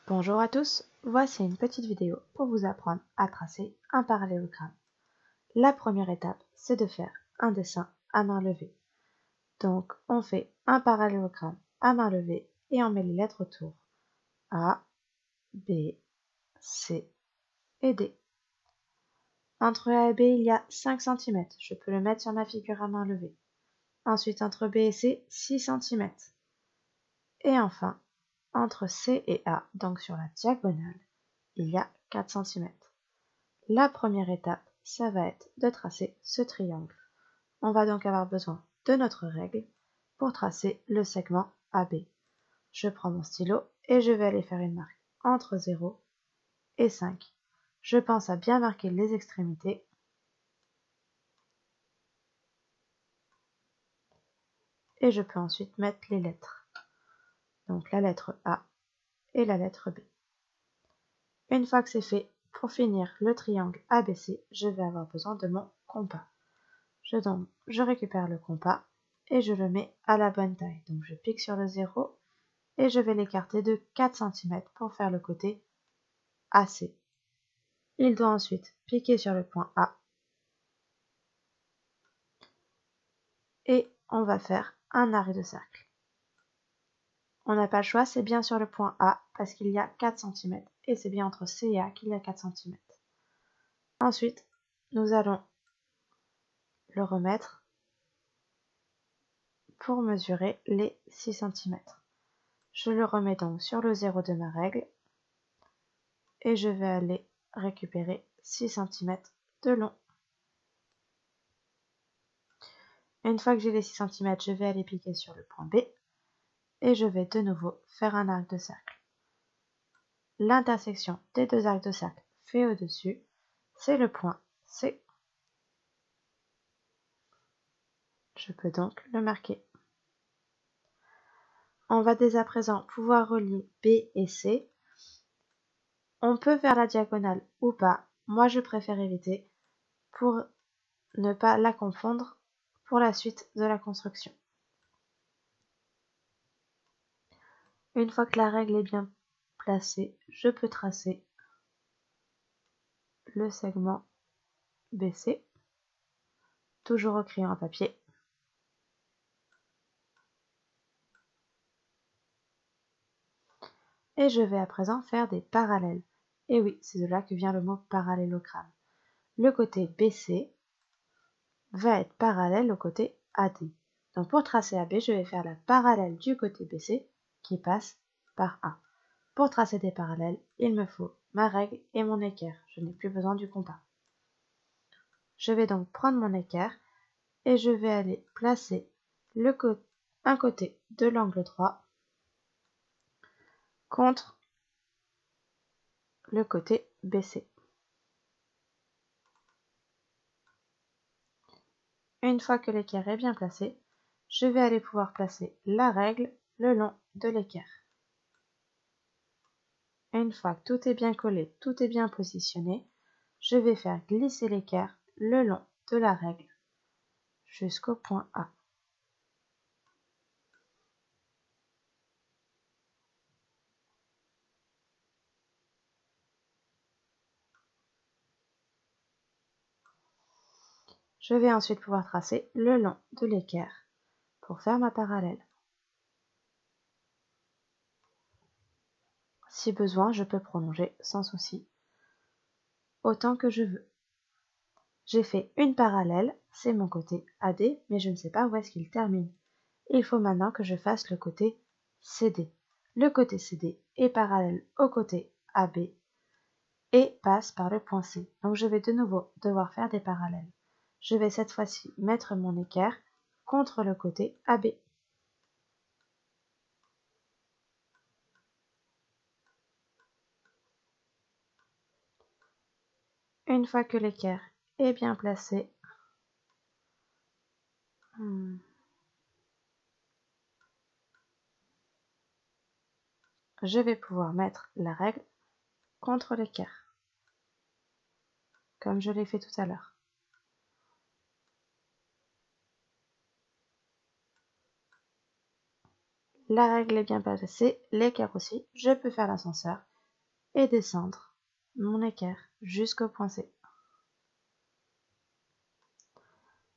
Bonjour à tous, voici une petite vidéo pour vous apprendre à tracer un parallélogramme. La première étape, c'est de faire un dessin à main levée. Donc, on fait un parallélogramme à main levée et on met les lettres autour. A, B, C et D. Entre A et B, il y a 5 cm. Je peux le mettre sur ma figure à main levée. Ensuite, entre B et C, 6 cm. Et enfin, entre C et A, donc sur la diagonale, il y a 4 cm. La première étape, ça va être de tracer ce triangle. On va donc avoir besoin de notre règle pour tracer le segment AB. Je prends mon stylo et je vais aller faire une marque entre 0 et 5. Je pense à bien marquer les extrémités. Et je peux ensuite mettre les lettres. Donc la lettre A et la lettre B. Une fois que c'est fait, pour finir le triangle ABC, je vais avoir besoin de mon compas. Je récupère le compas et je le mets à la bonne taille. Donc je pique sur le 0 et je vais l'écarter de 4 cm pour faire le côté AC. Il doit ensuite piquer sur le point A et on va faire un arc de cercle. On n'a pas le choix, c'est bien sur le point A parce qu'il y a 4 cm et c'est bien entre C et A qu'il y a 4 cm. Ensuite, nous allons le remettre pour mesurer les 6 cm. Je le remets donc sur le 0 de ma règle et je vais aller récupérer 6 cm de long. Une fois que j'ai les 6 cm, je vais aller piquer sur le point B et je vais de nouveau faire un arc de cercle. L'intersection des deux arcs de cercle fait au-dessus, c'est le point C. Je peux donc le marquer. On va dès à présent pouvoir relier B et C. On peut faire la diagonale ou pas. Moi, je préfère éviter pour ne pas la confondre pour la suite de la construction. Une fois que la règle est bien placée, je peux tracer le segment BC, toujours au crayon à papier. Et je vais à présent faire des parallèles. Et oui, c'est de là que vient le mot parallélogramme. Le côté BC va être parallèle au côté AD. Donc pour tracer AB, je vais faire la parallèle du côté BC qui passe par A. Pour tracer des parallèles, il me faut ma règle et mon équerre. Je n'ai plus besoin du compas. Je vais donc prendre mon équerre et je vais aller placer un côté de l'angle droit contre le côté BC. Une fois que l'équerre est bien placé, je vais aller pouvoir placer la règle le long de l'équerre. Une fois que tout est bien collé, tout est bien positionné, je vais faire glisser l'équerre le long de la règle jusqu'au point A. Je vais ensuite pouvoir tracer le long de l'équerre pour faire ma parallèle. Si besoin, je peux prolonger sans souci, autant que je veux. J'ai fait une parallèle, c'est mon côté AD, mais je ne sais pas où est-ce qu'il termine. Il faut maintenant que je fasse le côté CD. Le côté CD est parallèle au côté AB et passe par le point C. Donc je vais de nouveau devoir faire des parallèles. Je vais cette fois-ci mettre mon équerre contre le côté AB. Une fois que l'équerre est bien placé, je vais pouvoir mettre la règle contre l'équerre, comme je l'ai fait tout à l'heure. La règle est bien placée, l'équerre aussi, je peux faire l'ascenseur et descendre mon équerre jusqu'au point C.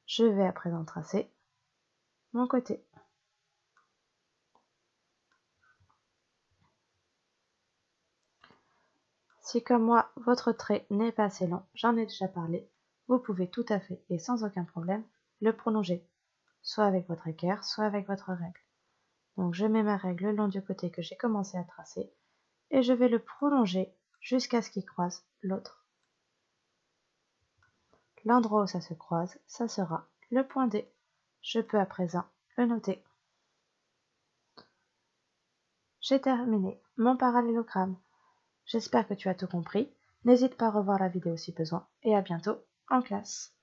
Je vais à présent tracer mon côté. Si comme moi, votre trait n'est pas assez long, j'en ai déjà parlé, vous pouvez tout à fait et sans aucun problème le prolonger, soit avec votre équerre, soit avec votre règle. Donc je mets ma règle le long du côté que j'ai commencé à tracer et je vais le prolonger jusqu'à ce qu'il croise l'autre. L'endroit où ça se croise, ça sera le point D. Je peux à présent le noter. J'ai terminé mon parallélogramme. J'espère que tu as tout compris. N'hésite pas à revoir la vidéo si besoin et à bientôt en classe.